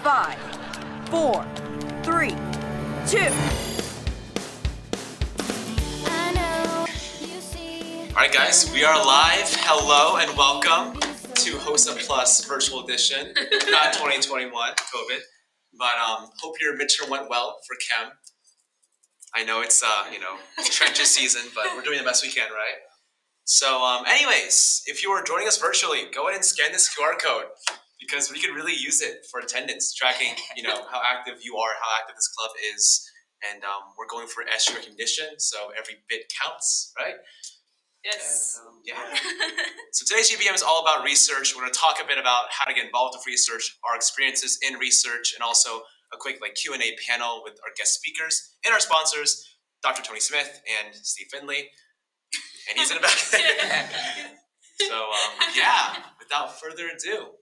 5, 4, 3, 2. Alright guys, we are live. Hello and welcome to HOSA Plus Virtual Edition. Not 2021 COVID, but hope your midterm went well for Chem. I know it's trenches season, but we're doing the best we can, right? So anyways, if you are joining us virtually, go ahead and scan this QR code because we could really use it for attendance, tracking how active you are, how active this club is, and we're going for SU recognition, so every bit counts, right? Yes. And, yeah. So today's GBM is all about research. We're going to talk a bit about how to get involved with research, our experiences in research, and also a quick Q&A panel with our guest speakers and our sponsors, Dr. Tony Smith and Steve Finley. And he's in the back. So yeah, without further ado.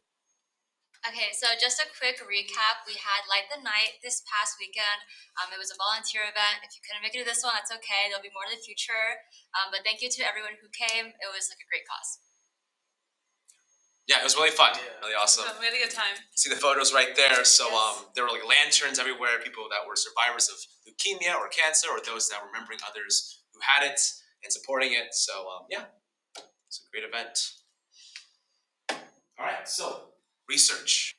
Okay, so just a quick recap. We had Light the Night this past weekend. It was a volunteer event. If you couldn't make it to this one, that's okay. There'll be more in the future. But thank you to everyone who came. It was a great cause. Yeah, it was really fun. Really awesome. We had a good time. See the photos right there. So Yes. there were lanterns everywhere, people that were survivors of leukemia or cancer, or those that were remembering others who had it and supporting it. So yeah, it's a great event. All right, so research.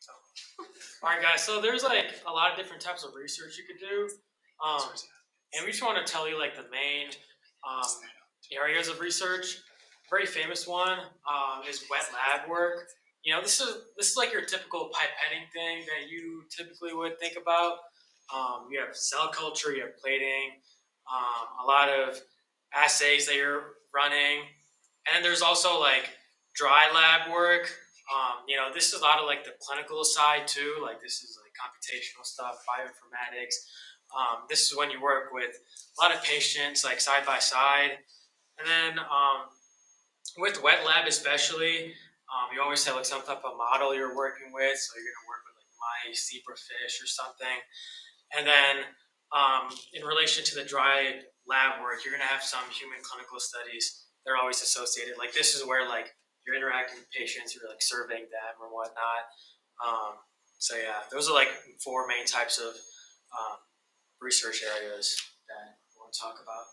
All right, guys. So there's a lot of different types of research you could do, and we just want to tell you the main areas of research. Very famous one is wet lab work. This is like your typical pipetting thing that you typically would think about. You have cell culture, you have plating, a lot of assays that you're running, and then there's also dry lab work. This is a lot of the clinical side too. This is computational stuff, bioinformatics. This is when you work with a lot of patients side by side. And then with wet lab especially, you always have some type of model you're working with. So you're going to work with mice, zebrafish or something. And then in relation to the dry lab work, you're going to have some human clinical studies. They're always associated. This is where you're interacting with patients, you're surveying them or whatnot. So yeah, those are 4 main types of research areas that we want to talk about.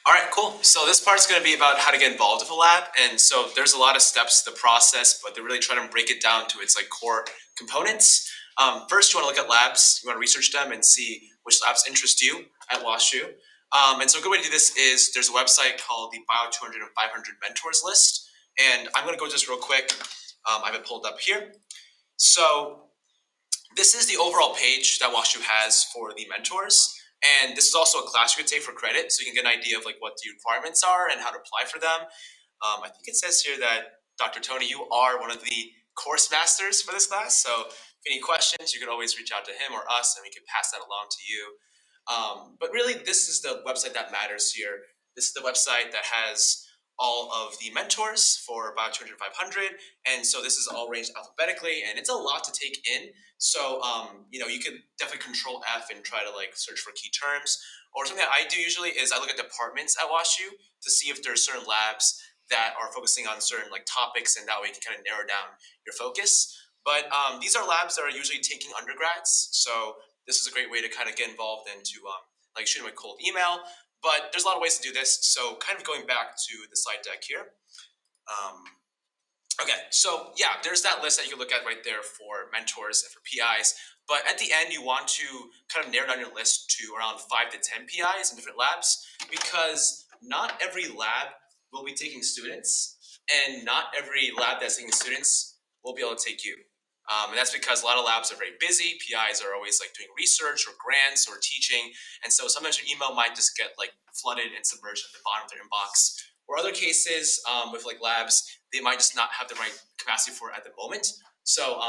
All right, cool. So this part's going to be about how to get involved with a lab. And so there's a lot of steps to the process, but they're really trying to break it down to its core components. First, you want to look at labs. You want to research them and see which labs interest you at WashU. And so a good way to do this is there's a website called the Bio 200 and 500 Mentors list. And I'm going to go just real quick. I have it pulled up here. So this is the overall page that WashU has for the mentors. And this is also a class you could take for credit, so you can get an idea of what the requirements are and how to apply for them. I think it says here that, Dr. Tony, you are one of the course masters for this class. So if any questions, you could always reach out to him or us, and we can pass that along to you. But really, this is the website that matters here. This is the website that has all of the mentors for Bio 200 500. And so this is all arranged alphabetically, and it's a lot to take in. So, you could definitely control F and try to search for key terms. Or something that I do usually is I look at departments at WashU to see if there are certain labs that are focusing on certain topics, and that way you can kind of narrow down your focus. But these are labs that are usually taking undergrads. So this is a great way to kind of get involved and to shoot them a cold email. But there's a lot of ways to do this. So kind of going back to the slide deck here. Okay, so yeah, there's that list that you can look at right there for mentors and for PIs. But at the end, you want to kind of narrow down your list to around 5 to 10 PIs in different labs, because not every lab will be taking students, and not every lab that's taking students will be able to take you. And that's because a lot of labs are very busy. PIs are always doing research or grants or teaching. And so sometimes your email might just get flooded and submerged at the bottom of their inbox. Or other cases with labs, they might just not have the right capacity for it at the moment. So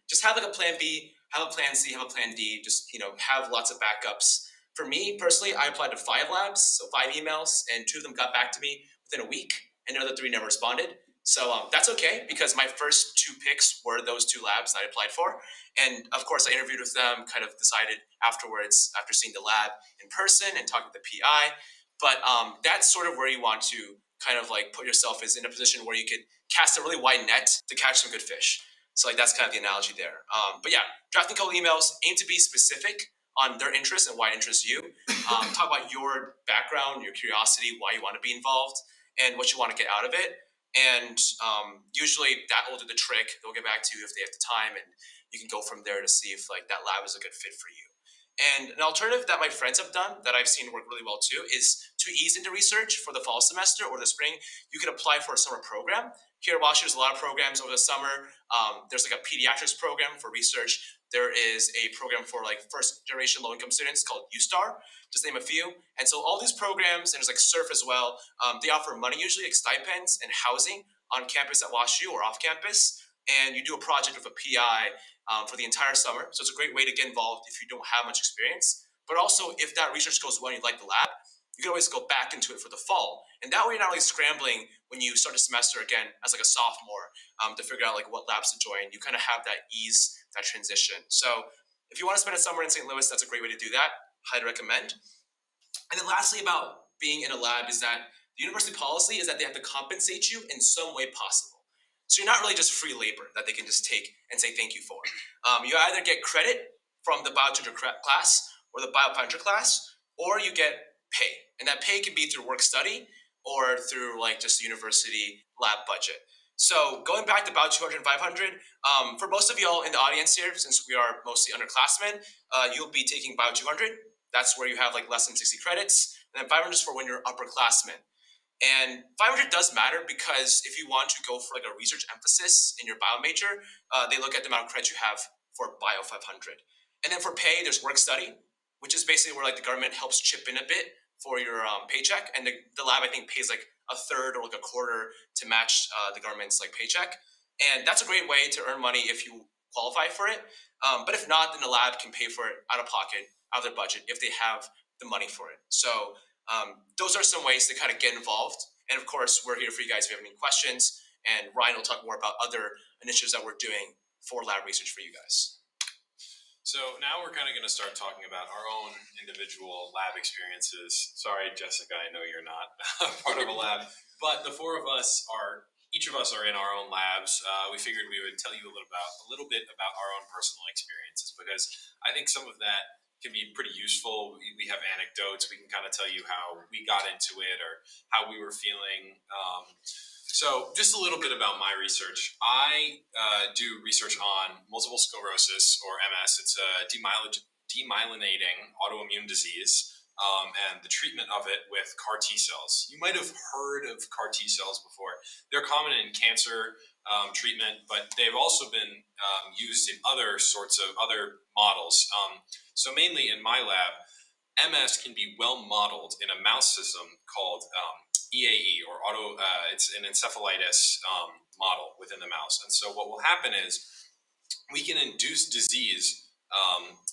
just have a plan B, have a plan C, have a plan D, just have lots of backups. For me personally, I applied to 5 labs, so 5 emails, and 2 of them got back to me within a week, and the other 3 never responded. So that's okay, because my first 2 picks were those 2 labs that I applied for. And of course, I interviewed with them, kind of decided afterwards, after seeing the lab in person and talking to the PI. But that's sort of where you want to kind of like put yourself in a position where you could cast a really wide net to catch some good fish. So like that's kind of the analogy there. But yeah, drafting cold emails, aim to be specific on their interests and why it interests you. Talk about your background, your curiosity, why you want to be involved, and what you want to get out of it. And usually that will do the trick. They'll get back to you if they have the time, and you can go from there to see if like that lab is a good fit for you. And an alternative that my friends have done that I've seen work really well too is to ease into research for the fall semester or the spring. You can apply for a summer program. Here at WashU, there's a lot of programs over the summer. There's like a pediatrics program for research. There is a program for like first generation low income students called USTAR, just name a few. And so all these programs, and there's like SURF as well, they offer money usually, like stipends and housing on campus at WashU or off campus. And you do a project with a PI for the entire summer. So it's a great way to get involved if you don't have much experience. But also, if that research goes well and you like the lab, you can always go back into it for the fall. And that way you're not really scrambling when you start a semester again as like a sophomore to figure out like what labs to join. You kind of have that ease, that transition. So if you want to spend a summer in St. Louis, that's a great way to do that. Highly recommend. And then lastly about being in a lab is that the university policy is that they have to compensate you in some way possible. So you're not really just free labor that they can just take and say thank you for. You either get credit from the biotutor class or the bioplanter class, or you get pay. And that pay can be through work study or through like just the university lab budget. So going back to Bio 200 and 500, for most of y'all in the audience here, since we are mostly underclassmen, you'll be taking Bio 200. That's where you have like less than 60 credits. And then 500 is for when you're upperclassmen. And 500 does matter because if you want to go for like a research emphasis in your bio major, they look at the amount of credits you have for Bio 500. And then for pay, there's work study, which is basically where like the government helps chip in a bit for your paycheck. And the lab, I think, pays like a third or like a quarter to match the government's like paycheck. And that's a great way to earn money if you qualify for it. But if not, then the lab can pay for it out of pocket, out of their budget, if they have the money for it. So those are some ways to kind of get involved. And of course, we're here for you guys if you have any questions. And Ryan will talk more about other initiatives that we're doing for lab research for you guys. So now we're kind of going to start talking about our own individual lab experiences. Sorry, Jessica, I know you're not part of a lab, but the four of us are, each of us are in our own labs. We figured we would tell you a little bit about our own personal experiences, because I think some of that can be pretty useful. We have anecdotes. We can kind of tell you how we got into it or how we were feeling. So just a little bit about my research. I do research on multiple sclerosis, or MS. It's a demyelinating autoimmune disease, and the treatment of it with CAR T cells. You might have heard of CAR T cells before. They're common in cancer treatment, but they've also been used in other sorts of other models. So mainly in my lab, MS can be well modeled in a mouse system called EAE, or it's an encephalitis model within the mouse. And so what will happen is we can induce disease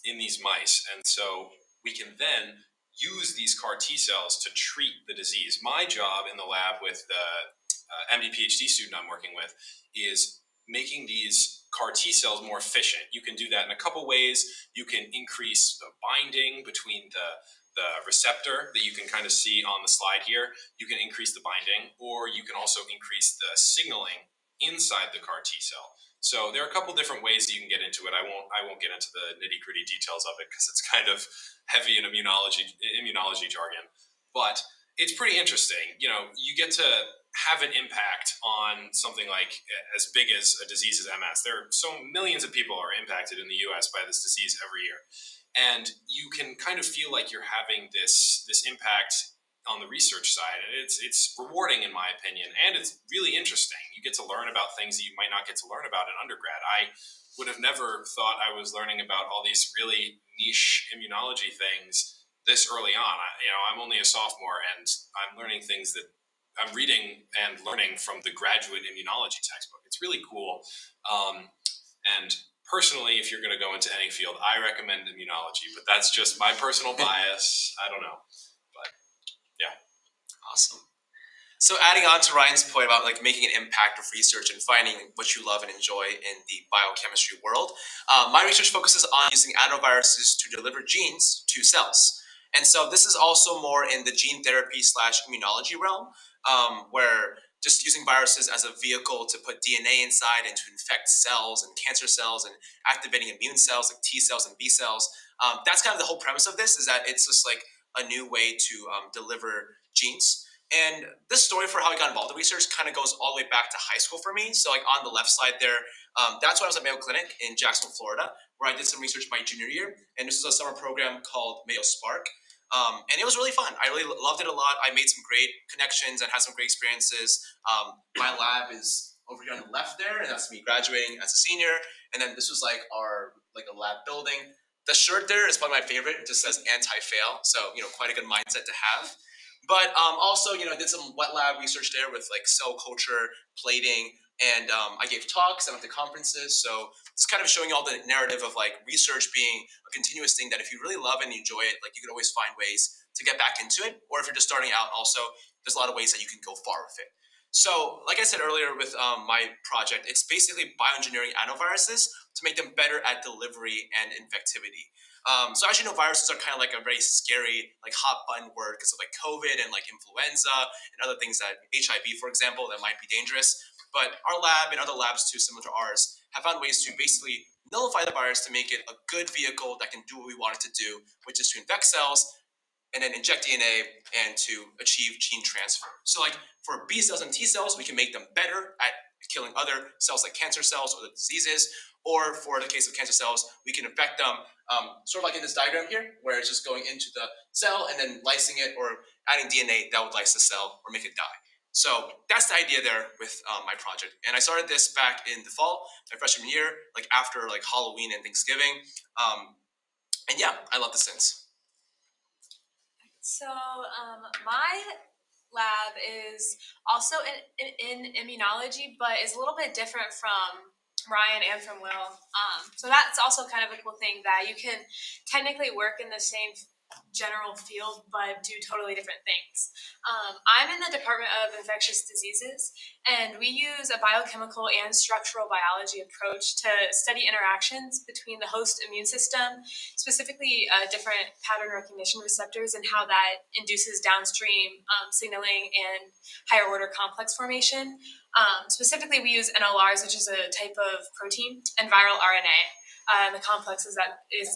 in these mice. And so we can then use these CAR T cells to treat the disease. My job in the lab with the MD PhD student I'm working with is making these CAR T cells more efficient. You can do that in a couple ways. You can increase the binding between the receptor that you can kind of see on the slide here. You can increase the binding, or you can also increase the signaling inside the CAR T cell. So there are a couple different ways that you can get into it. I won't get into the nitty-gritty details of it because it's kind of heavy in immunology jargon. But it's pretty interesting. You know, you get to have an impact on something like as big as a disease as MS. There are so millions of people are impacted in the US by this disease every year. And you can kind of feel like you're having this impact on the research side. And it's rewarding in my opinion, and it's really interesting. You get to learn about things that you might not get to learn about in undergrad. I would have never thought I was learning about all these really niche immunology things this early on. I'm only a sophomore, and I'm learning things that I'm reading and learning from the graduate immunology textbook. It's really cool. And personally, if you're going to go into any field, I recommend immunology, but that's just my personal bias. I don't know, but yeah. Awesome. So adding on to Ryan's point about like making an impact with research and finding what you love and enjoy in the biochemistry world, my research focuses on using adenoviruses to deliver genes to cells. And so this is also more in the gene therapy / immunology realm. where just using viruses as a vehicle to put DNA inside and to infect cells and cancer cells and activating immune cells like T cells and B cells. That's kind of the whole premise of this, is that it's just like a new way to deliver genes. And this story for how I got involved in research kind of goes all the way back to high school for me. So like on the left side there, that's when I was at Mayo Clinic in Jacksonville, Florida, where I did some research my junior year. And this was a summer program called Mayo Spark. And it was really fun. I really loved it a lot. I made some great connections and had some great experiences. My lab is over here on the left there, and that's me graduating as a senior. And then this was like our a lab building. The shirt there is probably my favorite. It just says anti-fail, so quite a good mindset to have. But also, I did some wet lab research there with like cell culture, plating, and I gave talks. I went to conferences. So it's kind of showing you all the narrative of like research being a continuous thing that if you really love and you enjoy it, like you can always find ways to get back into it. Or if you're just starting out, also there's a lot of ways that you can go far with it. So like I said earlier with my project, it's basically bioengineering adenoviruses to make them better at delivery and infectivity. So as you know, viruses are kind of like a very scary, like hot button word because of like COVID and like influenza and other things that HIV, for example, that might be dangerous. But our lab and other labs too, similar to ours, have found ways to basically nullify the virus to make it a good vehicle that can do what we want it to do, which is to infect cells and then inject DNA and to achieve gene transfer. So like for B cells and T cells, we can make them better at killing other cells like cancer cells or the diseases. Or for the case of cancer cells, we can infect them sort of like in this diagram here, where it's just going into the cell and then lysing it or adding DNA that would lyse the cell or make it die. So that's the idea there with my project. And I started this back in the fall, my freshman year, like after like Halloween and Thanksgiving. And yeah, I love this since. So my lab is also in immunology, but is a little bit different from Ryan and from Will. So that's also kind of a cool thing, that you can technically work in the same general field but do totally different things. I'm in the Department of Infectious Diseases, and we use a biochemical and structural biology approach to study interactions between the host immune system, specifically different pattern recognition receptors, and how that induces downstream signaling and higher order complex formation. Specifically, we use NLRs, which is a type of protein, and viral RNA. The complex is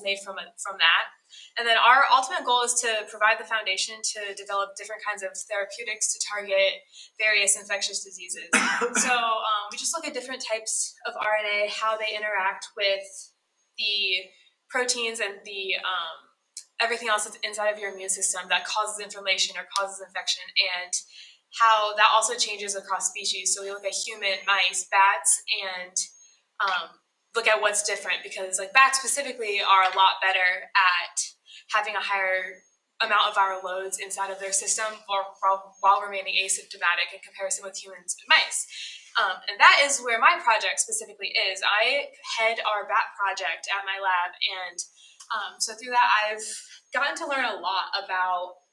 made from that. And then our ultimate goal is to provide the foundation to develop different kinds of therapeutics to target various infectious diseases. So we just look at different types of RNA, how they interact with the proteins and the everything else that's inside of your immune system that causes inflammation or causes infection, and how that also changes across species. So we look at human, mice, bats, and look at what's different, because like bats specifically are a lot better at having a higher amount of viral loads inside of their system while remaining asymptomatic in comparison with humans and mice. And that is where my project specifically is. I head our bat project at my lab, and so through that I've gotten to learn a lot about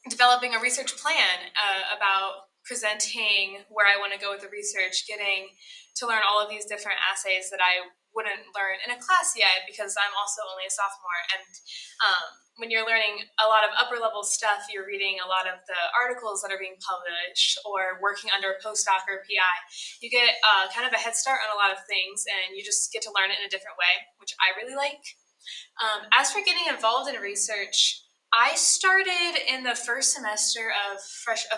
developing a research plan, about presenting where I want to go with the research, getting to learn all of these different assays that I wouldn't learn in a class yet, because I'm also only a sophomore. And when you're learning a lot of upper level stuff, you're reading a lot of the articles that are being published or working under a postdoc or a PI. You get kind of a head start on a lot of things, and you just get to learn it in a different way, which I really like. As for getting involved in research, I started in the first semester of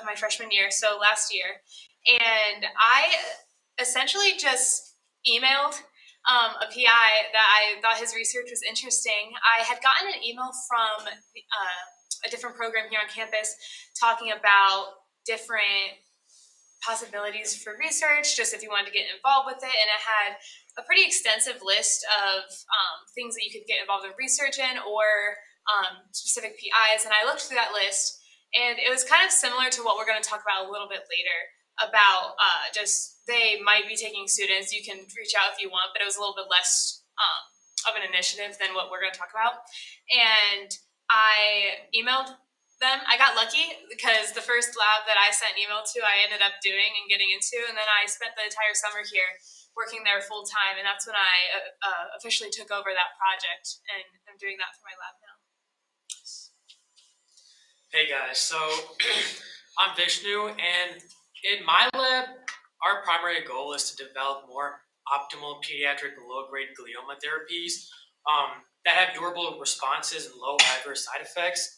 my freshman year, so last year, and I essentially just emailed a PI that I thought his research was interesting. I had gotten an email from a different program here on campus talking about different possibilities for research, just if you wanted to get involved with it, and it had a pretty extensive list of things that you could get involved in research in, or specific PIs, and I looked through that list, and it was kind of similar to what we're going to talk about a little bit later, about just they might be taking students. You can reach out if you want, but it was a little bit less of an initiative than what we're going to talk about. And I emailed them. I got lucky because the first lab that I sent an email to, I ended up doing and getting into, and then I spent the entire summer here working there full time, and that's when I officially took over that project, and I'm doing that for my lab now. Hey guys, so I'm Vishnu, and in my lab, our primary goal is to develop more optimal pediatric low-grade glioma therapies that have durable responses and low adverse side effects.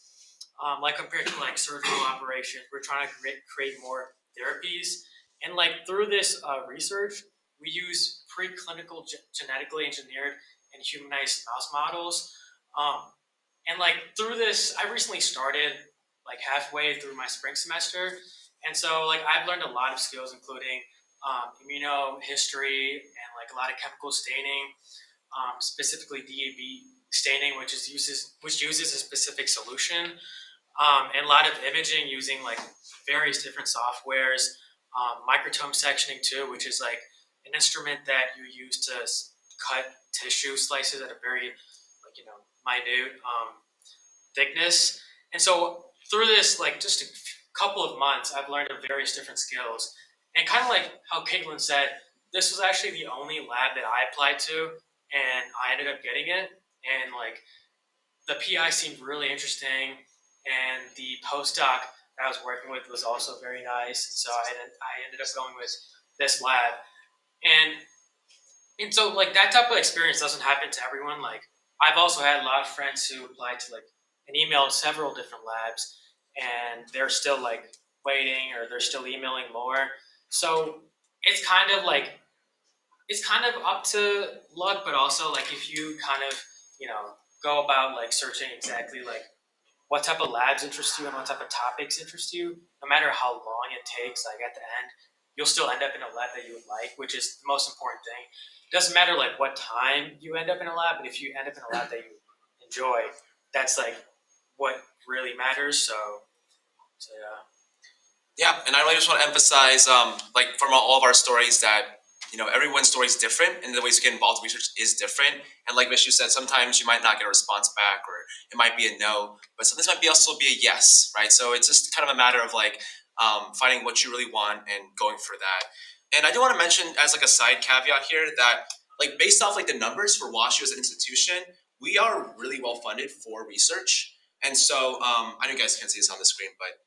Like compared to like surgical operations, we're trying to create more therapies, and like through this research, we use preclinical genetically engineered and humanized mouse models. Um, and like through this, I recently started like halfway through my spring semester, and so like I've learned a lot of skills, including immunohistory and like a lot of chemical staining, specifically DAB staining, which uses a specific solution, and a lot of imaging using like various different softwares, microtome sectioning too, which is like an instrument that you use to cut tissue slices at a very like minute thickness. And so through this like just a couple of months, I've learned of various different skills, and kind of like how Caitlin said, this was actually the only lab that I applied to, and I ended up getting it, and like the PI seemed really interesting, and the postdoc that I was working with was also very nice. And so I ended up going with this lab. And so like that type of experience doesn't happen to everyone. Like I've also had a lot of friends who applied to like and emailed several different labs, and they're still like waiting, or they're still emailing more. So it's kind of like it's kind of up to luck, but also like if you kind of go about like searching exactly like what type of labs interest you and what type of topics interest you, no matter how long it takes, like at the end, you'll still end up in a lab that you would like, which is the most important thing. It doesn't matter like what time you end up in a lab, but if you end up in a lab that you enjoy, that's like what really matters. So yeah. Yeah, and I really just want to emphasize, like from all of our stories, that everyone's story is different, and the ways to get involved in research is different. And like Vishu said, sometimes you might not get a response back, or it might be a no, but sometimes might be also be a yes, right? So it's just kind of a matter of like finding what you really want and going for that. And I do want to mention as like a side caveat here that like based off like the numbers for WashU as an institution, we are really well funded for research. And so I know you guys can't see this on the screen, but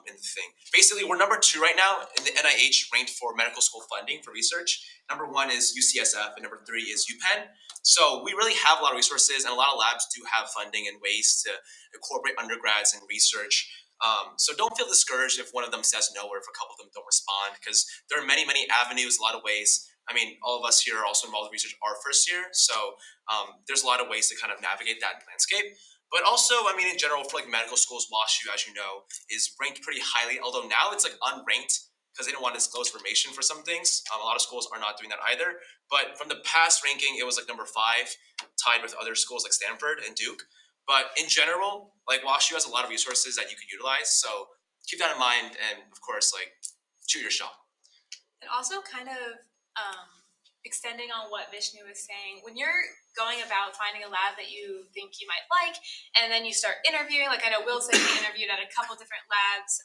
in the thing. Basically, we're number 2 right now in the NIH ranked for medical school funding for research. Number 1 is UCSF, and number 3 is UPenn. So we really have a lot of resources, and a lot of labs do have funding and ways to incorporate undergrads in research. So don't feel discouraged if one of them says no, or if a couple of them don't respond, because there are many, many avenues, a lot of ways. I mean, all of us here are also involved in research our first year, so there's a lot of ways to kind of navigate that landscape. But also, I mean, in general, for like medical schools, WashU, as you know, is ranked pretty highly. Although now it's like unranked because they don't want to disclose information for some things. A lot of schools are not doing that either. But from the past ranking, it was like number 5, tied with other schools like Stanford and Duke. But in general, like WashU has a lot of resources that you could utilize. So keep that in mind, and of course, like shoot your shot. And also kind of extending on what Vishnu was saying, when you're going about finding a lab that you think you might like, and then you start interviewing, like I know Will said he interviewed at a couple different labs.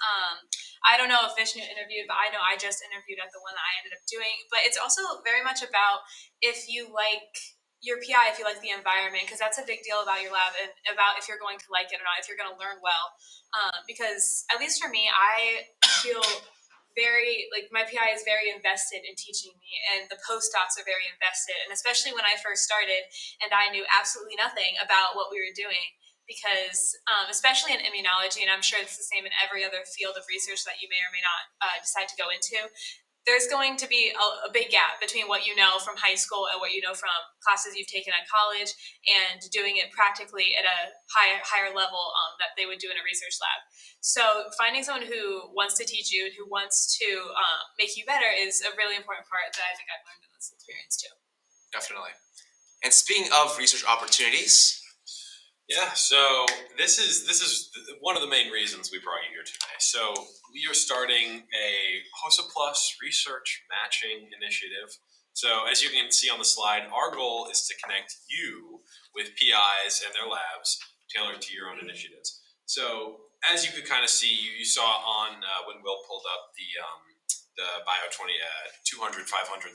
I don't know if Vishnu interviewed, but I know I just interviewed at the one that I ended up doing. But it's also very much about if you like your PI, if you like the environment, because that's a big deal about your lab, and about if you're going to like it or not, if you're going to learn well. Because at least for me, I feel very like my PI is very invested in teaching me, and the postdocs are very invested, and especially when I first started and I knew absolutely nothing about what we were doing, because especially in immunology, and I'm sure it's the same in every other field of research that you may or may not decide to go into, there's going to be a big gap between what you know from high school and what you know from classes you've taken at college, and doing it practically at a higher level that they would do in a research lab. So finding someone who wants to teach you, who wants to make you better, is a really important part that I think I've learned in this experience too. Definitely. And speaking of research opportunities, yeah, so this is one of the main reasons we brought you here today. So we are starting a HOSA Plus research matching initiative. So as you can see on the slide, our goal is to connect you with PIs and their labs tailored to your own initiatives. So as you could kind of see, you saw on when Will pulled up the Bio 200, 500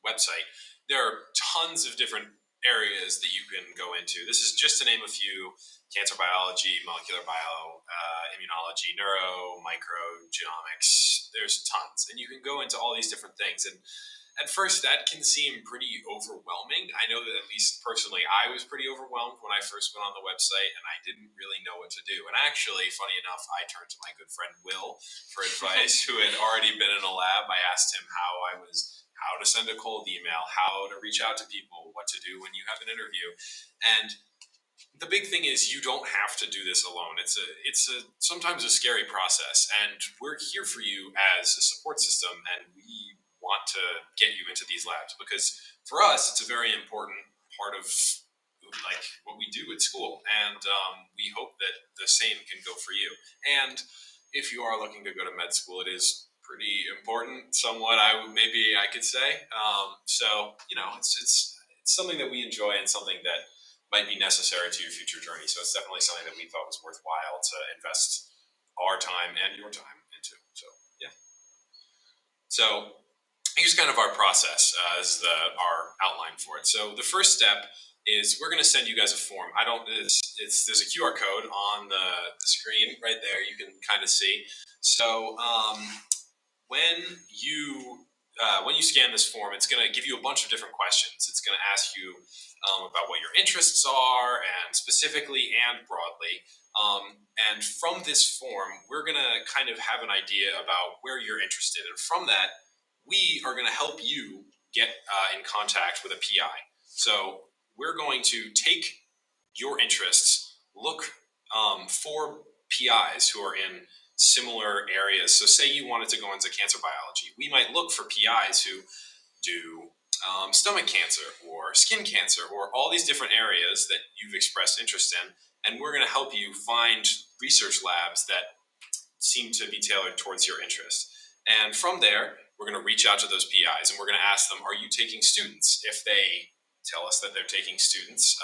website, there are tons of different areas that you can go into. This is just to name a few: cancer biology, molecular bio, immunology, neuro, micro, genomics. There's tons, and you can go into all these different things. And at first, that can seem pretty overwhelming. I know that, at least personally, I was pretty overwhelmed when I first went on the website, and I didn't really know what to do. And actually, funny enough, I turned to my good friend Will for advice, who had already been in a lab. I asked him how to send a cold email, how to reach out to people, what to do when you have an interview. And the big thing is, you don't have to do this alone. It's sometimes a scary process, and we're here for you as a support system, and we want to get you into these labs because for us it's a very important part of like what we do at school, and we hope that the same can go for you. And if you are looking to go to med school, it is pretty important, somewhat. I could say. So it's something that we enjoy and something that might be necessary to your future journey. So it's definitely something that we thought was worthwhile to invest our time and your time into. So yeah. So here's kind of our process as our outline for it. So the first step is we're going to send you guys a form. There's a QR code on the screen right there. You can kind of see. So when you scan this form, it's going to give you a bunch of different questions. It's going to ask you about what your interests are, and specifically and broadly. And from this form, we're going to kind of have an idea about where you're interested. And from that, we are going to help you get in contact with a PI. So we're going to take your interests, look for PIs who are in similar areas. So say you wanted to go into cancer biology. We might look for PIs who do stomach cancer or skin cancer or all these different areas that you've expressed interest in. And we're going to help you find research labs that seem to be tailored towards your interest. And from there, we're going to reach out to those PIs and we're going to ask them, are you taking students? If they tell us that they're taking students,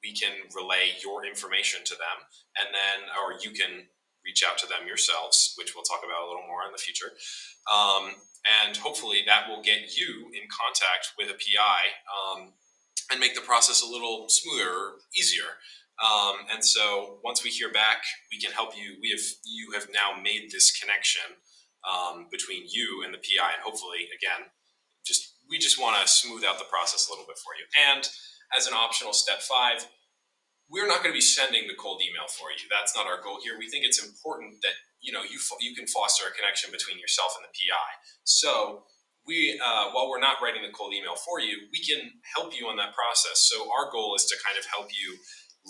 we can relay your information to them, and then, or you can reach out to them yourselves, which we'll talk about a little more in the future. And hopefully that will get you in contact with a PI and make the process a little smoother or easier. And so once we hear back, we can help you. You have now made this connection between you and the PI, and hopefully, again, we just want to smooth out the process a little bit for you. And as an optional step 5, we're not going to be sending the cold email for you. That's not our goal here. We think it's important that you can foster a connection between yourself and the PI. So while we're not writing the cold email for you, we can help you on that process. So our goal is to kind of help you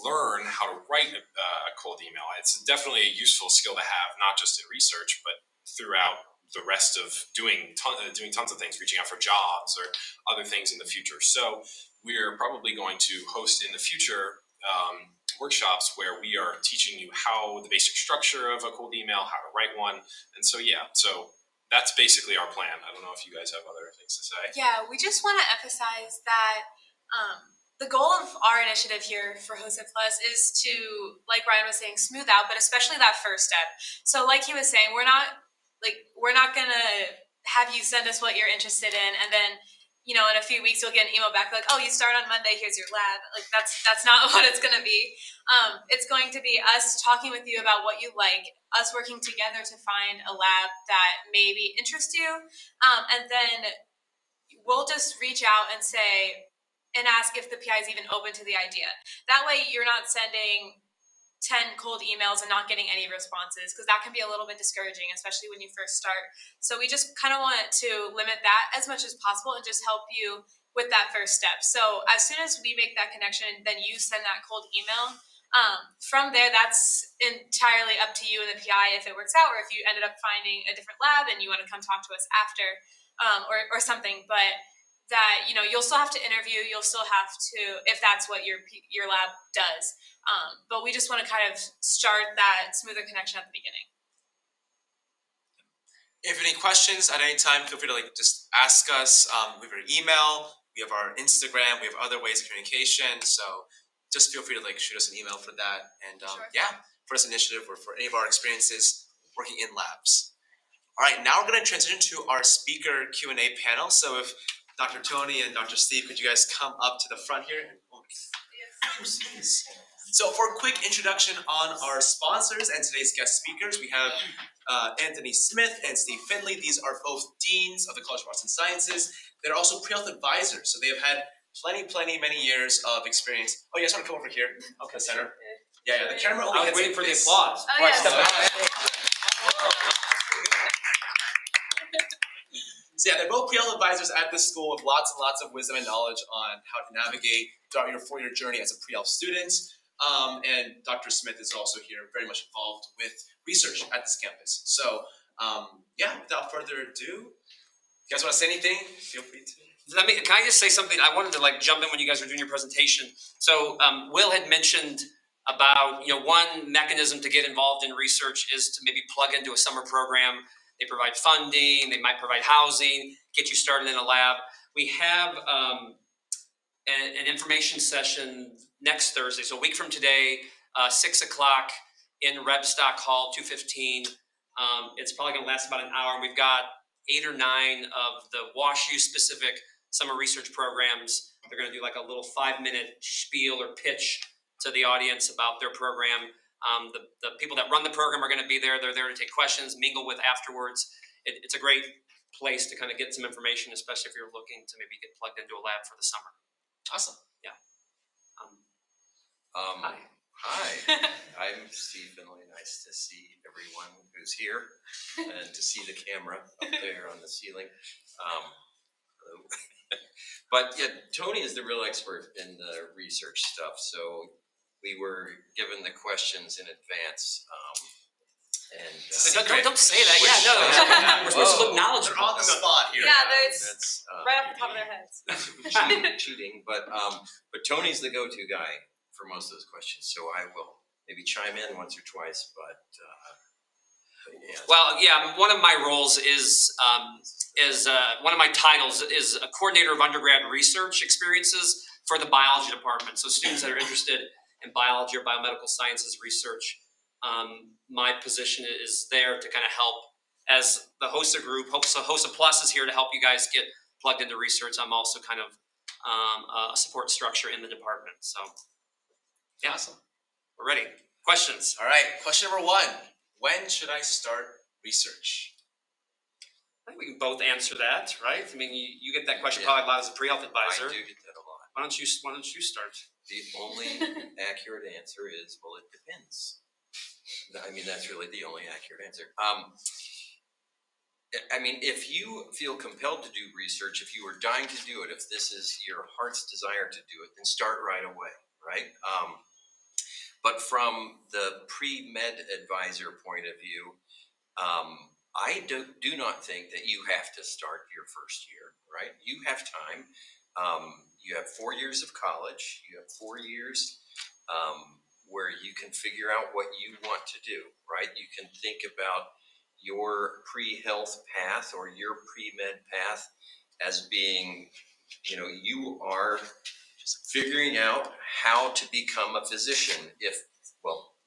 learn how to write a cold email. It's definitely a useful skill to have, not just in research, but throughout the rest of doing tons of things, reaching out for jobs or other things in the future. So we're probably going to host in the future workshops where we are teaching you how the basic structure of a cold email, how to write one. And so, so that's basically our plan. I don't know if you guys have other things to say. Yeah, we just want to emphasize that the goal of our initiative here for HOSA Plus is to, like Ryan was saying, smooth out, but especially that first step. So like he was saying, we're not going to have you send us what you're interested in, and then in a few weeks you'll get an email back like, oh, you start on Monday, here's your lab. Like that's not what it's going to be. It's going to be us talking with you about what you like, us working together to find a lab that maybe interests you, and then we'll just reach out and ask if the PI is even open to the idea. That way you're not sending 10 cold emails and not getting any responses, because that can be a little bit discouraging, especially when you first start. So we just kind of want to limit that as much as possible and just help you with that first step. So as soon as we make that connection, then you send that cold email. From there, that's entirely up to you and the PI if it works out, or if you ended up finding a different lab and you want to come talk to us after, or something. But that you'll still have to interview, you'll still have to, if that's what your lab does. But we just want to kind of start that smoother connection at the beginning. If any questions at any time, feel free to just ask us. We have our email, we have our Instagram, we have other ways of communication. So just feel free to shoot us an email for that. And Sure. For this initiative or for any of our experiences working in labs. All right, now we're going to transition to our speaker Q&A panel. So if Dr. Tony and Dr. Steve, could you guys come up to the front here? So for a quick introduction on our sponsors and today's guest speakers, we have Anthony Smith and Steve Finley. These are both deans of the College of Arts and Sciences. They're also pre-health advisors, so they have had many years of experience. Oh, you guys want to come over here? Okay, center. Yeah, the camera only I was gets waiting in for the this. applause. Oh, yes. So yeah, they're both pre-health advisors at this school with lots and lots of wisdom and knowledge on how to navigate throughout your four-year journey as a pre-health student. And Dr. Smith is also here, very much involved with research at this campus. So yeah, without further ado, you guys want to say anything? Feel free to. Can I just say something? I wanted to jump in when you guys were doing your presentation. So Will had mentioned about one mechanism to get involved in research is to maybe plug into a summer program. They provide funding, they might provide housing, get you started in a lab. We have an information session next Thursday, so a week from today, 6 o'clock in Rebstock Hall, 215. It's probably going to last about an hour. And we've got 8 or 9 of the WashU specific summer research programs. They're going to do a little 5-minute spiel or pitch to the audience about their program. The people that run the program are going to be there. They're there to take questions, mingle with afterwards. It's a great place to kind of get some information, especially if you're looking to maybe get plugged into a lab for the summer. Awesome. Yeah. Hi. I'm Steve Finley. Nice to see everyone who's here and to see the camera up there on the ceiling. Hello. But yeah, Tony is the real expert in the research stuff. So we were given the questions in advance. Don't say that. Yeah, no. We're supposed to look knowledgeable. They're on the spot here. Yeah, it's That's right off the top of their heads. cheating, but Tony's the go-to guy for most of those questions. So I will maybe chime in once or twice, but yeah. Well, yeah, one of my roles is one of my titles is a coordinator of undergrad research experiences for the biology department. So students that are interested in biology or biomedical sciences research, my position is there to kind of help as the HOSA group. HOSA Plus is here to help you guys get plugged into research. I'm also kind of a support structure in the department. So, yeah, Awesome. We're ready. Questions? All right, question number 1. When should I start research? I think we can both answer that, right? I mean, you get that question probably a lot as a pre-health advisor. I do get that a lot. Why don't you start? The only accurate answer is, well, it depends. I mean, that's really the only accurate answer. I mean, if you feel compelled to do research, if you are dying to do it, if this is your heart's desire to do it, then start right away, right? But from the pre-med advisor point of view, I do not think that you have to start your first year, right? You have time. You have 4 years of college. You have 4 years where you can figure out what you want to do, right? You can think about your pre-health path or your pre-med path as being, you are figuring out how to become a physician.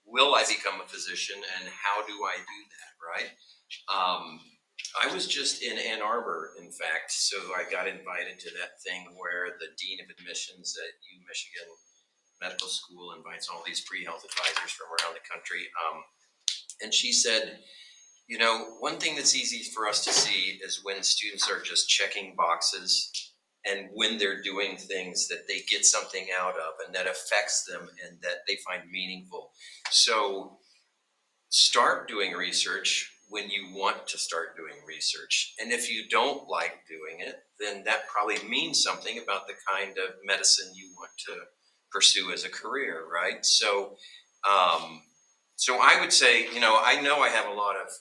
Will I become a physician and how do I do that, right? I was just in Ann Arbor, in fact, so I got invited to that thing where the Dean of Admissions at Michigan Medical School invites all these pre-health advisors from around the country. And she said, one thing that's easy for us to see is when students are just checking boxes and when they're doing things that they get something out of and that affects them and that they find meaningful. So start doing research when you want to start doing research. And if you don't like doing it, then that probably means something about the kind of medicine you want to pursue as a career, right? So I would say, I know I have a lot of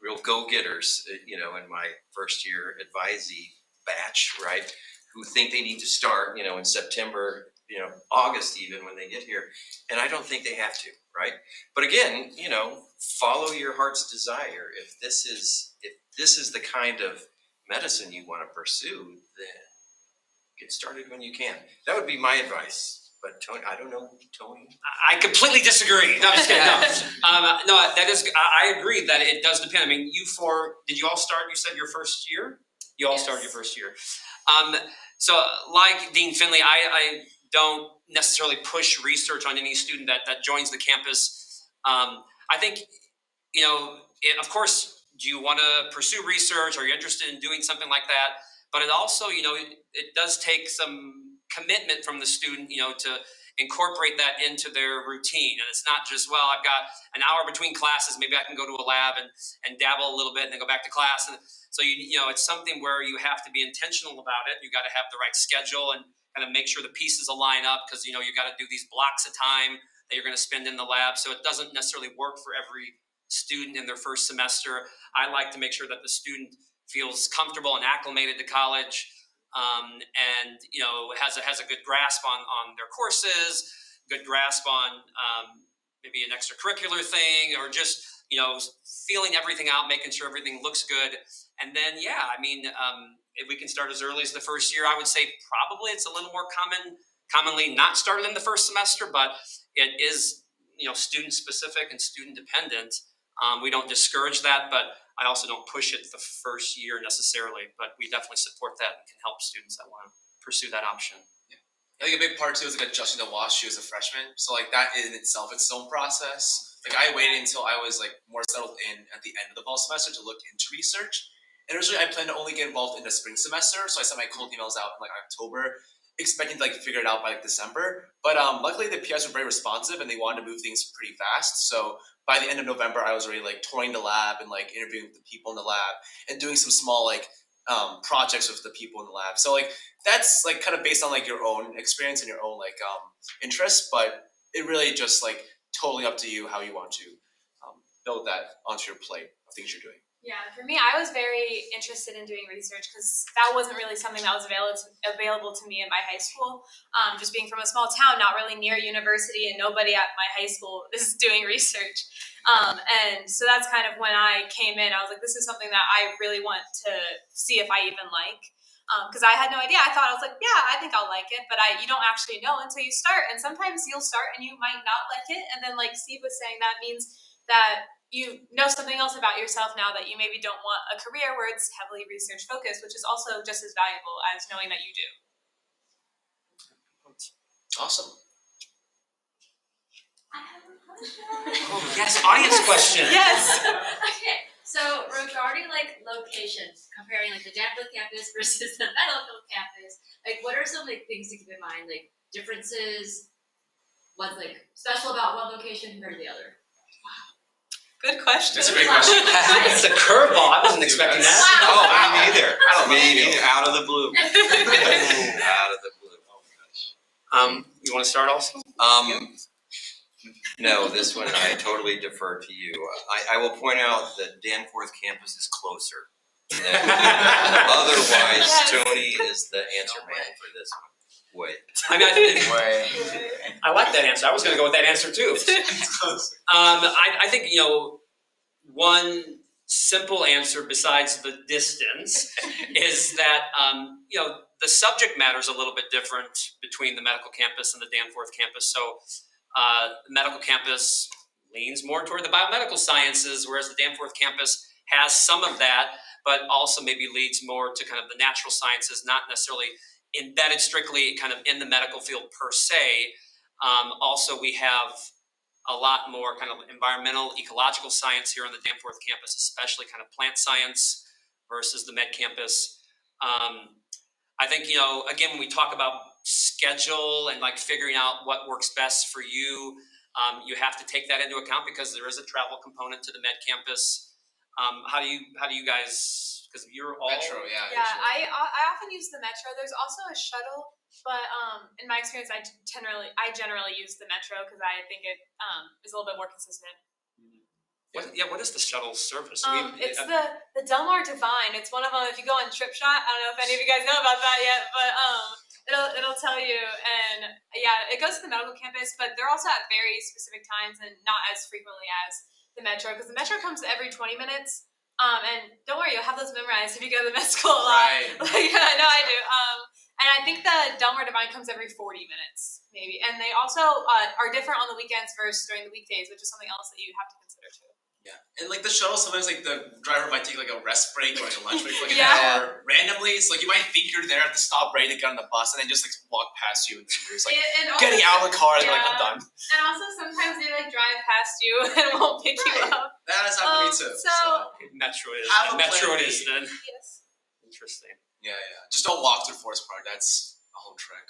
real go-getters, in my first year advisee batch, right, who think they need to start, in September, August even when they get here. And I don't think they have to, right? But again, follow your heart's desire. If this is the kind of medicine you want to pursue, then get started when you can. That would be my advice. But Tony, I don't know, Tony. I completely disagree. No, I'm just kidding. No, that is. I agree that it does depend. I mean, did you all start? You said your first year. You all started your first year. So like Dean Finley, I don't necessarily push research on any student that joins the campus. I think, of course, do you want to pursue research? Are you interested in doing something like that? But it also, it does take some commitment from the student, to incorporate that into their routine. And it's not just, well, I've got an hour between classes, maybe I can go to a lab and dabble a little bit and then go back to class. And so, it's something where you have to be intentional about it. You got to have the right schedule and kind of make sure the pieces align up, because, you got to do these blocks of time that you're going to spend in the lab. So it doesn't necessarily work for every student in their first semester. I like to make sure that the student feels comfortable and acclimated to college, and has a good grasp on their courses, good grasp on maybe an extracurricular thing, or just feeling everything out, making sure everything looks good. And then if we can start as early as the first year, I would say probably it's a little more commonly not started in the first semester, but it is student specific and student dependent. We don't discourage that, but I also don't push it the first year necessarily, but we definitely support that and can help students that want to pursue that option. Yeah. I think a big part too is like adjusting to WashU as a freshman. So like that in itself, it's its own process. Like I waited until I was like more settled in at the end of the fall semester to look into research. And originally I planned to only get involved in the spring semester, so I sent my cold emails out in like October, expecting to like figure it out by like December. But luckily the PIs were very responsive and they wanted to move things pretty fast. So by the end of November, I was already like touring the lab and like interviewing with the people in the lab and doing some small like projects with the people in the lab. So like that's like kind of based on like your own experience and your own like interests, but it really just like totally up to you how you want to build that onto your plate of things you're doing. Yeah, for me, I was very interested in doing research because that wasn't really something that was available to me in my high school. Just being from a small town, not really near university, and nobody at my high school is doing research. And so that's kind of when I came in, I was like, this is something that I really want to see if I even like. Because I had no idea. I thought, I was like, yeah, I think I'll like it, but you don't actually know until you start. And sometimes you'll start and you might not like it. And then like Steve was saying, that means that you know something else about yourself now that you maybe don't want a career where it's heavily research focused, which is also just as valuable as knowing that you do. Awesome. I have a question. Oh, yes, audience question. Yes. Okay, so regarding like locations, comparing like the Danforth campus versus the medical campus, like what are some like things to keep in mind, like differences? What's like special about one location compared to the other? Good question. That's a great question. It's a curveball. I wasn't expecting that. Wow. Oh, me neither. Me neither. Out of the blue. Out of the blue. Oh gosh. You want to start also? No, this one I totally defer to you. I will point out that Danforth campus is closer. Otherwise, Yes. Tony is the answer man for this one. Wait. I like that answer. I was going to go with that answer too. I think one simple answer besides the distance is that the subject matter is a little bit different between the medical campus and the Danforth campus. So the medical campus leans more toward the biomedical sciences, whereas the Danforth campus has some of that, but also maybe leads more to kind of the natural sciences, not necessarily embedded strictly kind of in the medical field per se. Also, we have a lot more kind of environmental, ecological science here on the Danforth campus, especially kind of plant science versus the med campus. I think, again, when we talk about schedule and like figuring out what works best for you, you have to take that into account because there is a travel component to the med campus. How do you guys? Because you're all Metro, yeah. Yeah, I often use the Metro. There's also a shuttle, but in my experience, I generally use the Metro because I think it is a little bit more consistent. What is the shuttle service? It's the Delmar Divine. It's one of them. If you go on TripShot, I don't know if any of you guys know about that yet, but it'll tell you. And yeah, it goes to the medical campus, but they're also at very specific times and not as frequently as the Metro because the Metro comes every 20 minutes. And don't worry, you'll have those memorized if you go to the med school a lot. Right. Yeah, no, I do. And I think the Delmar Divine comes every 40 minutes, maybe. And they also are different on the weekends versus during the weekdays, which is something else that you have to consider too. Yeah, and like the shuttle, sometimes like the driver might take like a rest break or like a lunch break for like Yeah. an hour randomly. So like you might think you're there at the stop ready to get on the bus, and then just like walk past you, and you're just like And also, getting out of the car, and like I'm yeah. done. And also sometimes they like drive past you and won't pick you Right. up. That has happened to me too. so- Metro is. Have a Metro plan it is B. then. Yes. Interesting. Yeah, just don't walk through Forest Park. That's a whole trick.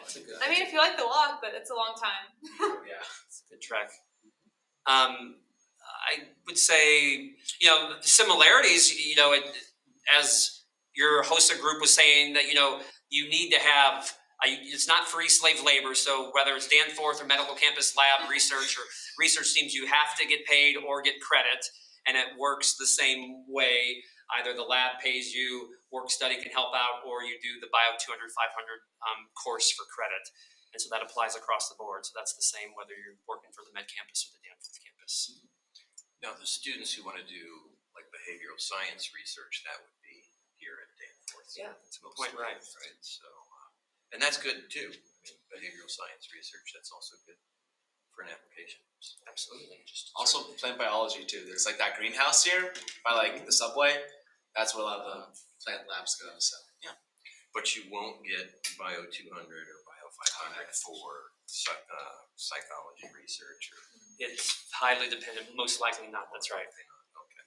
That's a good. I mean, if you like the walk, but it's a long time. Yeah. It's a good track. I would say, similarities, as your HOSA group was saying, that, you need to have, it's not free slave labor. So whether it's Danforth or medical campus lab research or research teams, you have to get paid or get credit. And it works the same way. Either the lab pays you, work study can help out, or you do the Bio 200, 500 course for credit. And so that applies across the board. So that's the same whether you're working for the Med campus or the Danforth campus. Now, the students who want to do like behavioral science research, that would be here at Danforth. Yeah, that's a good Most point, right. Right. So, and that's good too. I mean, behavioral science research, that's also good for an application. Absolutely. Also, plant biology too. There's like that greenhouse here by like the subway. That's where a lot of the plant labs go. So yeah. But you won't get Bio 200 or Bio 500 for psychology research or. It's highly dependent, most likely not. That's right. Okay.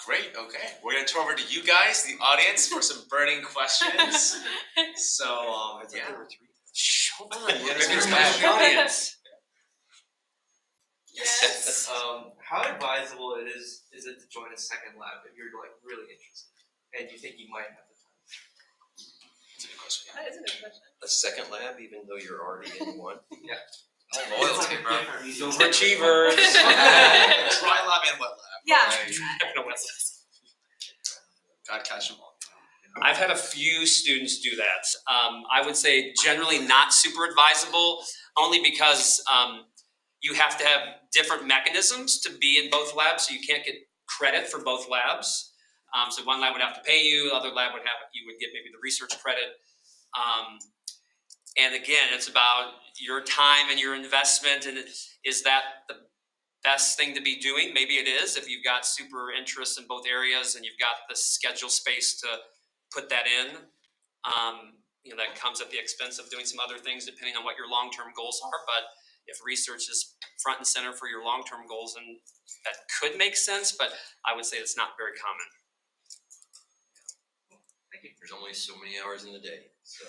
Great. Okay, we're gonna turn over to you guys, the audience, for some burning questions. So yeah. Hold on. Yeah, Maybe it's there's the audience. Yes. How advisable is it to join a second lab if you're like really interested and you think you might have the time? That's a good question. That is a good question. A second lab, even though you're already in one. Yeah. Loyalty, It's like a bro. different- you don't Achievers. Dry lab and wet lab. Yeah. Right. Gotta catch them all. I've had a few students do that. I would say generally not super advisable, only because you have to have different mechanisms to be in both labs, so you can't get credit for both labs. So one lab would have to pay you, the other lab you would get maybe the research credit. And again, it's about your time and your investment, and is that the best thing to be doing? Maybe it is if you've got super interest in both areas and you've got the schedule space to put that in. That comes at the expense of doing some other things depending on what your long-term goals are. But if research is front and center for your long-term goals, then that could make sense, but I would say it's not very common. Thank you. There's only so many hours in the day, so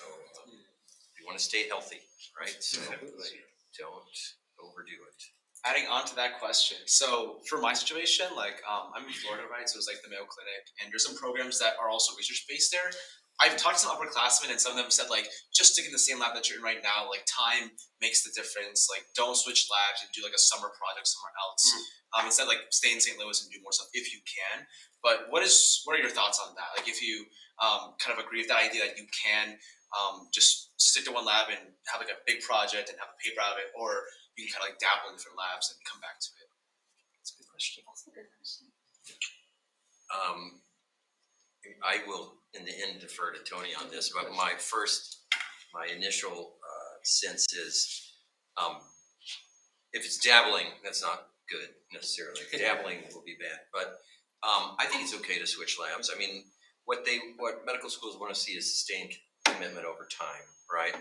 you want to stay healthy, right? So don't overdo it. Adding on to that question, so for my situation, like I'm in Florida, right? So it's like the Mayo Clinic, and there's some programs that are also research based there. I've talked to some upperclassmen, and some of them said like, just stick in the same lab that you're in right now. Like time makes the difference. Like don't switch labs and do like a summer project somewhere else. Instead, like stay in St. Louis and do more stuff if you can. But what are your thoughts on that? Like if you kind of agree with that idea that you can just stick to one lab and have like a big project and have a paper out of it, or you can kind of like dabble in different labs and come back to it. That's a good question. I will, in the end, defer to Tony on this, but my initial sense is, if it's dabbling, that's not good necessarily. Dabbling will be bad, but I think it's okay to switch labs. I mean, what medical schools want to see is sustained commitment over time, right?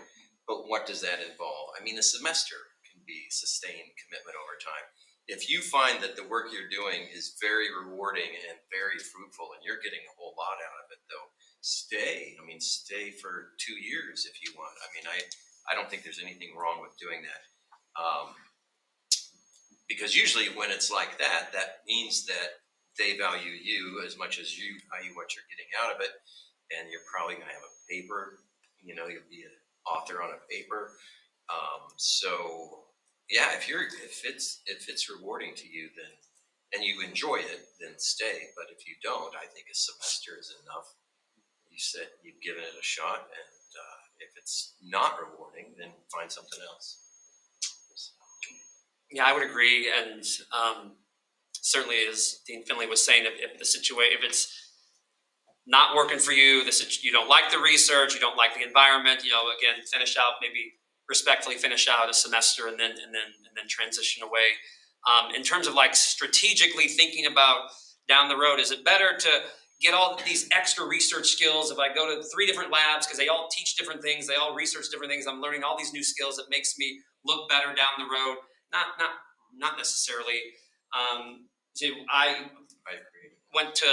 But what does that involve? I mean, a semester can be sustained commitment over time. If you find that the work you're doing is very rewarding and very fruitful and you're getting a whole lot out of it, though, stay. I mean, stay for 2 years if you want. I mean, I don't think there's anything wrong with doing that. Because usually when it's like that, that means that they value you as much as you value what you're getting out of it. And you're probably going to have a paper, you'll be an author on a paper. So yeah, if it's rewarding to you, then, and you enjoy it, then stay. But if you don't, I think a semester is enough. You've given it a shot, and if it's not rewarding, then find something else. Yeah, I would agree, and certainly, as Dean Finley was saying, if it's not working for you, you don't like the research, you don't like the environment, again, respectfully finish out a semester and then transition away. In terms of like strategically thinking about down the road, is it better to get all these extra research skills if I go to 3 different labs because they all teach different things, they all research different things, I'm learning all these new skills that makes me look better down the road? Not necessarily. I went to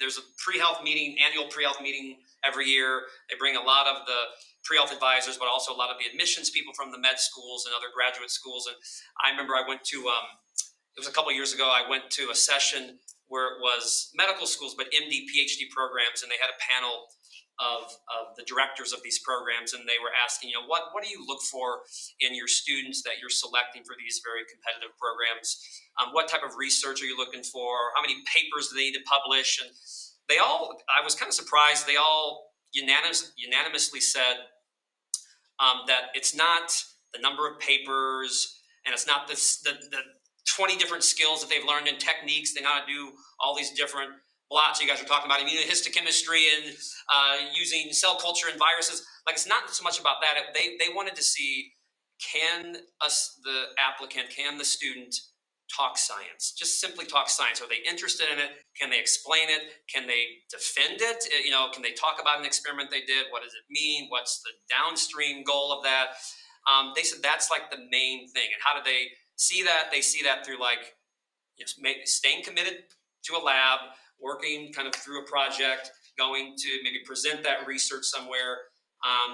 there's a pre-health meeting, annual pre-health meeting every year. They bring a lot of the pre-health advisors, but also a lot of the admissions people from the med schools and other graduate schools. And I remember I went to it was a couple years ago. I went to a session where it was medical schools, but MD, PhD programs, and they had a panel of the directors of these programs, and they were asking, what do you look for in your students that you're selecting for these very competitive programs? What type of research are you looking for? How many papers do they need to publish? And I was kind of surprised, they all unanimously said that it's not the number of papers, and it's not the 20 different skills that they've learned and techniques. They know how to do all these different blots. You guys were talking about immunohistochemistry and using cell culture and viruses. Like, it's not so much about that. They wanted to see, can the student talk science? Just simply talk science. Are they interested in it? Can they explain it? Can they defend it? Can they talk about an experiment they did? What does it mean? What's the downstream goal of that? They said that's like the main thing. And how do they see that? They see that through staying committed to a lab, working kind of through a project, going to maybe present that research somewhere.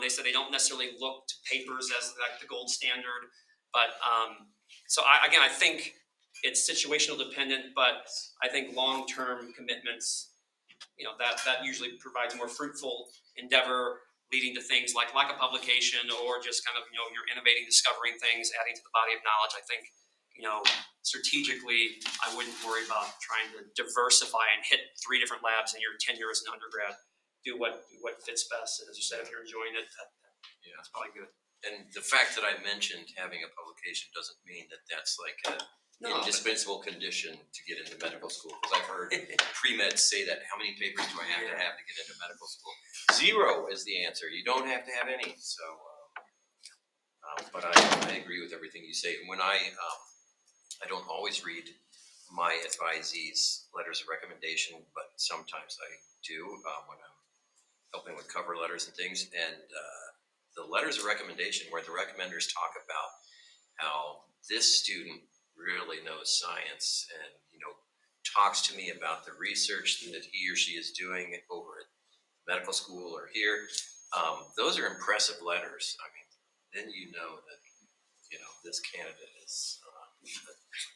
They said they don't necessarily look to papers as like the gold standard, but I think it's situational dependent. But I think long-term commitments, that usually provides more fruitful endeavor, leading to things like a publication, or just kind of you're innovating, discovering things, adding to the body of knowledge. I think strategically, I wouldn't worry about trying to diversify and hit 3 different labs in your tenure as an undergrad. Do what fits best, and as you said, if you're enjoying it, that's probably good. And the fact that I mentioned having a publication doesn't mean that that's like an indispensable condition to get into medical school. Because I've heard pre-meds say that. How many papers do I have to get into medical school? 0 is the answer. You don't have to have any. So, but I agree with everything you say. And when I don't always read my advisees' letters of recommendation, but sometimes I do when I'm helping with cover letters and things. And the letters of recommendation where the recommenders talk about how this student really knows science and talks to me about the research that he or she is doing over at medical school or here, those are impressive letters. I mean, then that this candidate is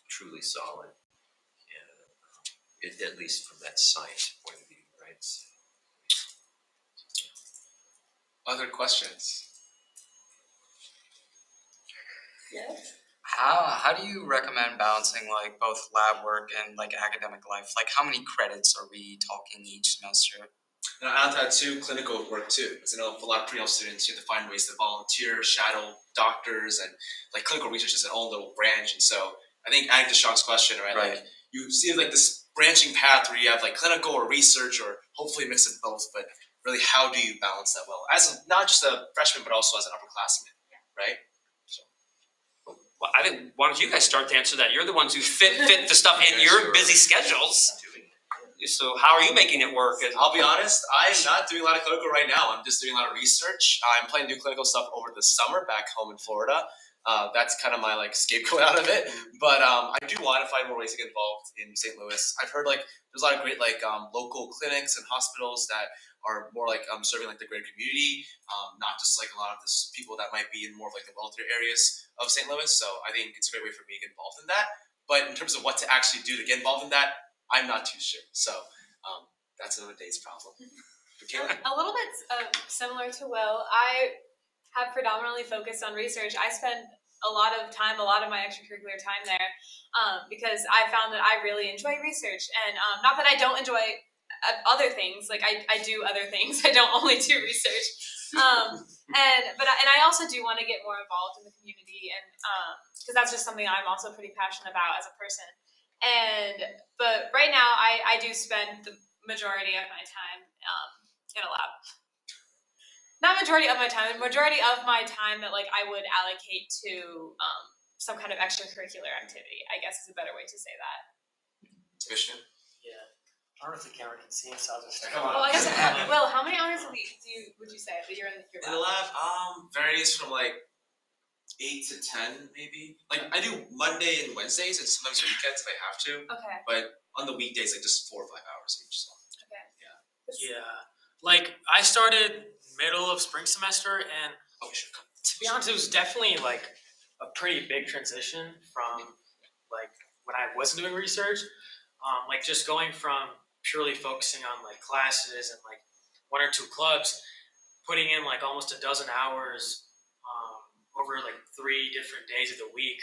truly solid, and at least from that science point of view, right? Other questions? Yes. How do you recommend balancing like both lab work and like academic life? Like, how many credits are we talking each semester? And I add that too, clinical work too. Because I know for a lot of pre-health students, you have to find ways to volunteer, shadow doctors, and like clinical research is its own little branch. And so I think adding to Sean's question, right? Like, you see like this branching path where you have like clinical or research, or hopefully a mix of both. But really, how do you balance that well? Not just a freshman, but also as an upperclassman, right? Well, I think, why don't you guys start to answer that? You're the ones who fit the stuff in your busy schedules. So how are you making it work? And I'll be honest, I'm not doing a lot of clinical right now. I'm just doing a lot of research. I'm planning to do clinical stuff over the summer back home in Florida. That's kind of my scapegoat out of it. But I do want to find more ways to get involved in St. Louis. I've heard there's a lot of great local clinics and hospitals that are more serving the greater community, not just a lot of this people that might be in more of the wealthier areas of St. Louis. So I think it's a great way for me to get involved in that. But in terms of what to actually do to get involved in that, I'm not too sure. So that's another day's problem. A little bit similar to Will, I have predominantly focused on research. I spend a lot of my extracurricular time there because I found that I really enjoy research. And not that I don't enjoy other things, I do other things. I don't only do research. And I also do want to get more involved in the community, and because that's just something I'm also pretty passionate about as a person. But right now, I do spend the majority of my time in a lab. Not majority of my time, majority of my time that I would allocate to some kind of extracurricular activity, I guess is a better way to say that. Vishnu? Yeah. I don't know if the camera can see, so I'll just. Come on. Well, I guess, Will, how many hours a week would you say that you're in your In the lab, varies from like 8 to 10 maybe. Like I do Monday and Wednesdays and sometimes weekends if I have to. Okay. But on the weekdays, like just 4 or 5 hours each. So. Okay. Yeah. Like I started middle of spring semester, and Oh, sure. to be honest, it was definitely like a pretty big transition from like when I wasn't doing research. Like just going from purely focusing on like classes and like 1 or 2 clubs, putting in like almost a dozen hours over like 3 different days of the week,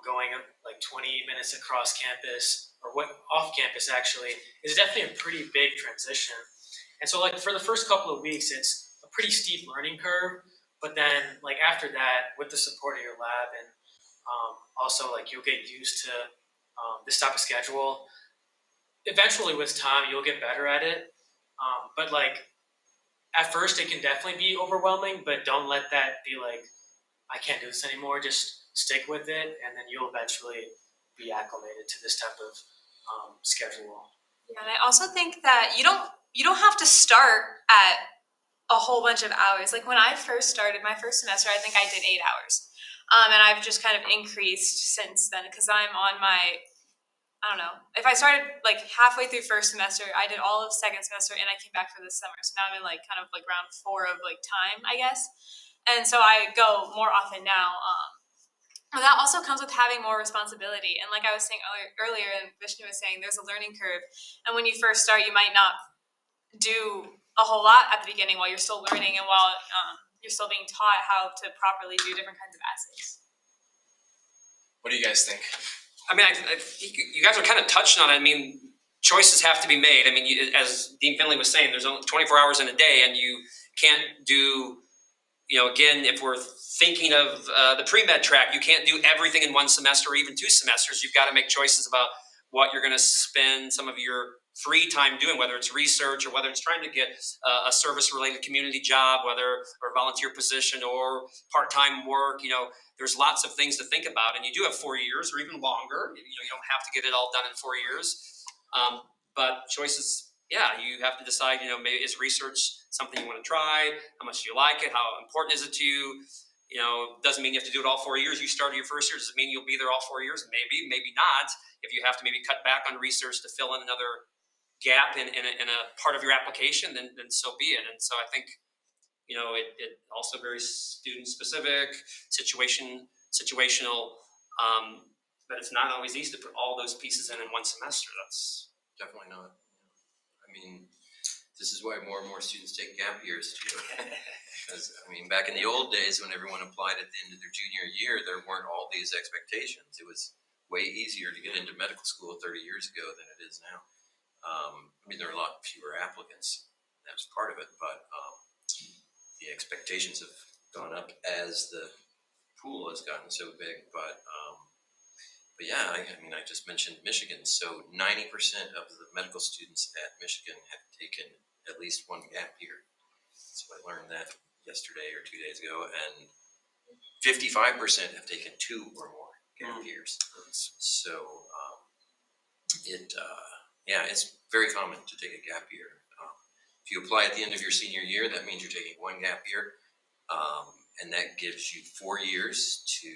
going like 20 minutes across campus or off campus actually is definitely a pretty big transition. And so like for the first couple of weeks, it's a pretty steep learning curve. But then like after that, with the support of your lab and also like you'll get used to this type of schedule. Eventually with time, you'll get better at it. But like at first it can definitely be overwhelming, but don't let that be like, I can't do this anymore. Just stick with it, and then you'll eventually be acclimated to this type of schedule. Yeah, and I also think that you don't have to start at a whole bunch of hours. Like when I first started my first semester, I think I did 8 hours. And I've just kind of increased since then because I'm on my, I don't know, if I started like halfway through first semester, I did all of second semester and I came back for this summer. So now I'm in like kind of like round 4 of like time, I guess. And so I go more often now. But that also comes with having more responsibility. And like I was saying earlier, and Vishnu was saying, there's a learning curve. And when you first start, you might not do a whole lot at the beginning while you're still learning and while you're still being taught how to properly do different kinds of assays. What do you guys think? I mean, I think you guys are kind of touching on it. I mean, choices have to be made. I mean, as Dean Finley was saying, there's only 24 hours in a day, and you can't do, again, if we're thinking of the pre-med track, you can't do everything in 1 semester or even 2 semesters. You've got to make choices about what you're going to spend some of your free time doing, whether it's research or whether it's trying to get a service-related community job, or a volunteer position or part-time work. There's lots of things to think about, and you do have 4 years or even longer. You don't have to get it all done in 4 years, but choices. Yeah, you have to decide. Maybe is research something you want to try? How much do you like it? How important is it to you? Doesn't mean you have to do it all 4 years. You started your first year. Does it mean you'll be there all 4 years? Maybe not. If you have to maybe cut back on research to fill in another gap in a part of your application, then so be it. And so I think, it also very student specific, situational, but it's not always easy to put all those pieces in 1 semester. That's Definitely not. I mean, this is why more and more students take gap years too. Because back in the old days when everyone applied at the end of their junior year, there weren't all these expectations. It was way easier to get into medical school 30 years ago than it is now. There are a lot fewer applicants. That was part of it, but the expectations have gone up as the pool has gotten so big. But yeah, I just mentioned Michigan. So 90% of the medical students at Michigan have taken at least 1 gap year. So I learned that yesterday or 2 days ago, and 55% have taken 2 or more gap years. So it's very common to take a gap year. If you apply at the end of your senior year, that means you're taking 1 gap year, and that gives you 4 years to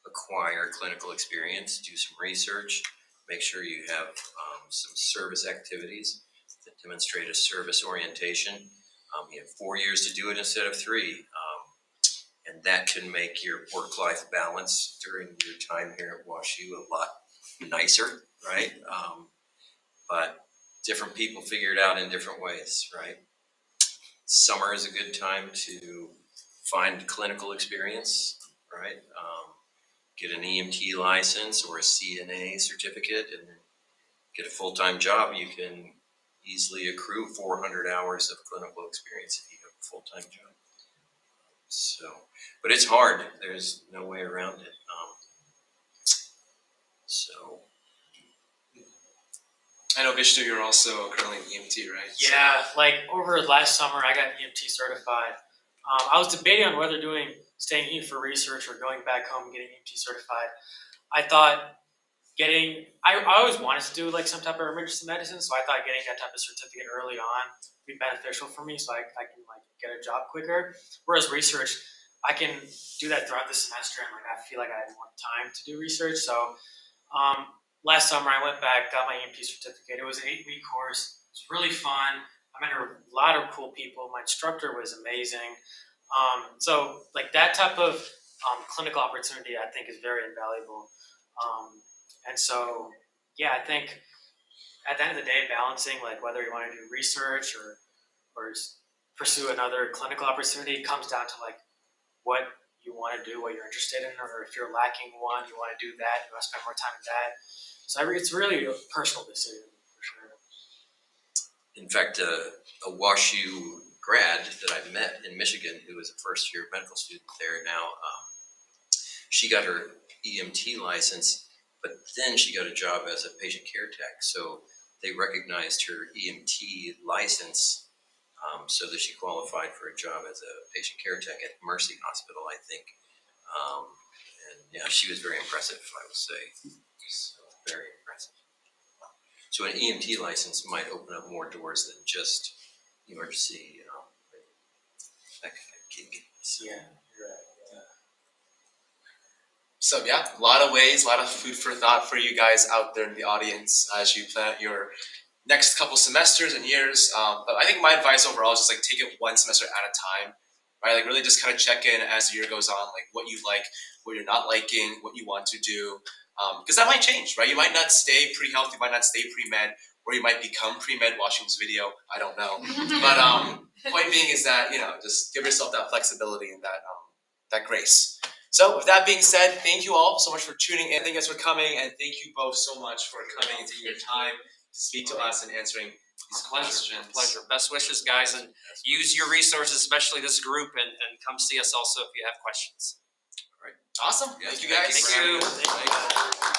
acquire clinical experience, do some research, make sure you have some service activities that demonstrate a service orientation. You have 4 years to do it instead of 3, and that can make your work-life balance during your time here at WashU a lot nicer, right? But different people figure it out in different ways, right? Summer is a good time to find clinical experience, right? Get an EMT license or a CNA certificate and get a full-time job. You can easily accrue 400 hours of clinical experience if you have a full-time job. But it's hard. There's no way around it. I know, Vishnu, you're also currently an EMT, right? Yeah, like over last summer, I got EMT certified. I was debating on whether doing staying here for research or going back home and getting EMT certified, I thought I always wanted to do like some type of emergency medicine, so I thought getting that type of certificate early on would be beneficial for me, so I can like get a job quicker. Whereas research, I can do that throughout the semester, and like I feel like I have more time to do research. So last summer I went back, got my EMT certificate. It was an 8-week course. It was really fun. I met a lot of cool people. My instructor was amazing. So like that type of clinical opportunity, I think, is very invaluable. And so, yeah, I think at the end of the day, balancing like whether you want to do research or pursue another clinical opportunity comes down to like what you want to do, what you're interested in, or if you're lacking one, you want to do that, you want to spend more time in that. So it's really a personal decision for sure. In fact, a WashU grad that I met in Michigan, who was a first-year medical student there now, she got her EMT license, but then she got a job as a patient care tech. So they recognized her EMT license so that she qualified for a job as a patient care tech at Mercy Hospital, I think. And yeah, she was very impressive, I would say. So, very impressive. So an EMT license might open up more doors than just emergency, that kind of gig. So, Yeah, you're right. So yeah, a lot of ways, a lot of food for thought for you guys out there in the audience as you plan out your next couple semesters and years. But I think my advice overall is just like take it one semester at a time, right? Like really just kind of check in as the year goes on, like what you like, what you're not liking, what you want to do. Because that might change, right? You might not stay pre-health, you might not stay pre-med, or you might become pre-med watching this video. I don't know. But point being is that, just give yourself that flexibility and that grace. So with that being said, thank you all so much for tuning in. Thank you guys for coming, and thank you both so much for coming and taking your time to speak to us and answering these questions. Pleasure. Best wishes, guys, and use your resources, especially this group, and come see us also if you have questions. Awesome. Yes, thank you guys. Thank you. Thank you.